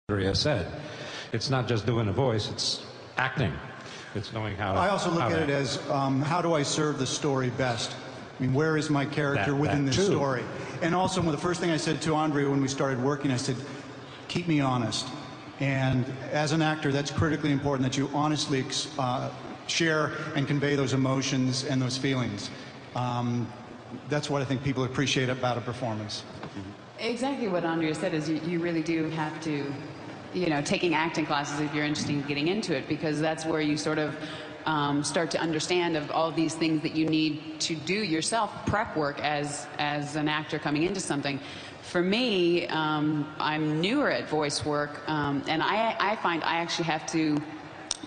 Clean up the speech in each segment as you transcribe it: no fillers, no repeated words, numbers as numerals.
Andrea said. It's not just doing a voice, it's acting. It's knowing how to... I also look at it as, how do I serve the story best? I mean, where is my character within this story? And also, the first thing I said to Andrea when we started working, I said, keep me honest. And as an actor, that's critically important, that you honestly share and convey those emotions and those feelings. That's what I think people appreciate about a performance. Exactly what Andrea said is you really do have to, taking acting classes if you're interested in getting into it, because that's where you sort of start to understand of all these things that you need to do yourself, prep work as an actor coming into something. For me, I'm newer at voice work, and I find I actually have to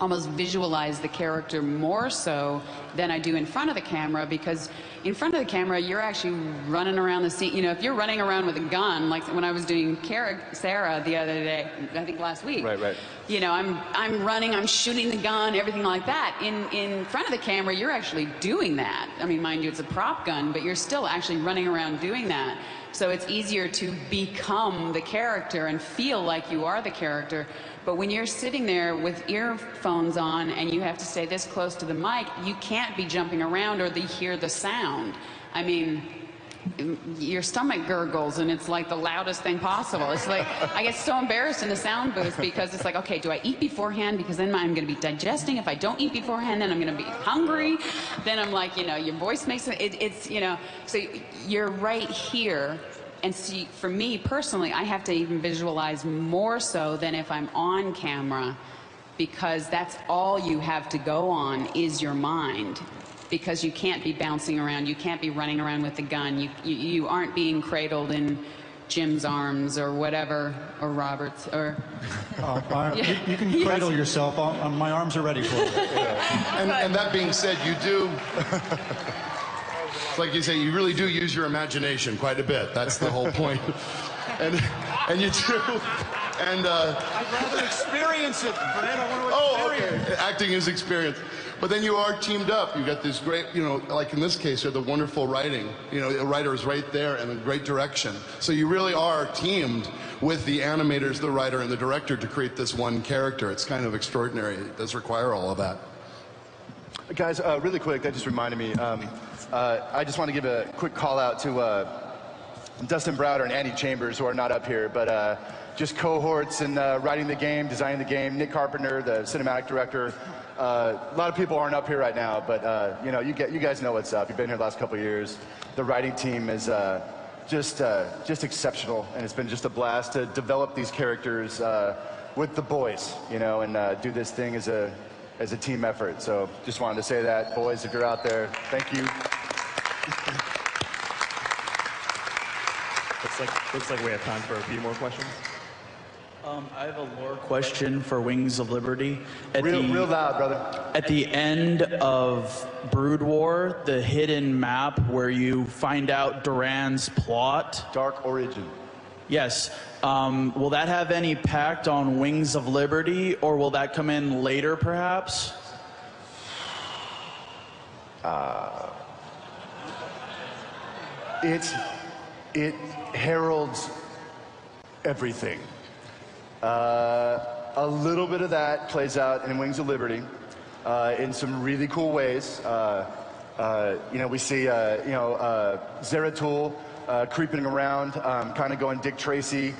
almost visualize the character more so than I do in front of the camera, because in front of the camera you're actually running around the scene. If you're running around with a gun, like when I was doing Sarah the other day, I think last week. Right. I'm running, I'm shooting the gun, everything like that. In front of the camera, you're actually doing that. I mean, mind you, it's a prop gun, but you're still actually running around doing that. So it's easier to become the character and feel like you are the character. But when you're sitting there with earphones on and you have to stay this close to the mic, you can't be jumping around or hear the sound. I mean, your stomach gurgles and it's like the loudest thing possible. It's like, I get so embarrassed in the sound booth because it's like, okay, do I eat beforehand? Because then I'm going to be digesting. If I don't eat beforehand, then I'm going to be hungry. Then I'm like, your voice makes it, so you're right here. And see, for me personally, I have to even visualize more so than if I'm on camera, because that's all you have to go on is your mind. Because you can't be bouncing around, you can't be running around with the gun, you aren't being cradled in Jim's arms or whatever, or Robert's, or... You can cradle yourself, my arms are ready for it. And that being said, you do... Like you say, you really do use your imagination quite a bit. That's the whole point. And you do. And I'd rather experience it, Fred. I want to experience it. Acting is experience. But then you are teamed up. You got this great, like in this case, the wonderful writing. The writer is right there and a great direction. So you really are teamed with the animators, the writer, and the director to create this one character. It's kind of extraordinary. It does require all of that. Guys, really quick, that just reminded me. I just want to give a quick call out to Dustin Browder and Andy Chambers, who are not up here, but just cohorts in writing the game, designing the game. Nick Carpenter, the cinematic director. A lot of people aren't up here right now, but you guys know what's up. You've been here the last couple of years. The writing team is just exceptional, and it's been just a blast to develop these characters with the boys, and do this thing as a team effort. So just wanted to say that, boys, if you're out there, thank you. Looks like we have time for a few more questions. I have a lore question for Wings of Liberty. Real loud, brother. At the end of Brood War, the hidden map where you find out Duran's plot. Dark Origin. Yes. Will that have any impact on Wings of Liberty, or will that come in later, perhaps? It heralds everything. A little bit of that plays out in Wings of Liberty in some really cool ways. We see Zeratul creeping around, kind of going Dick Tracy.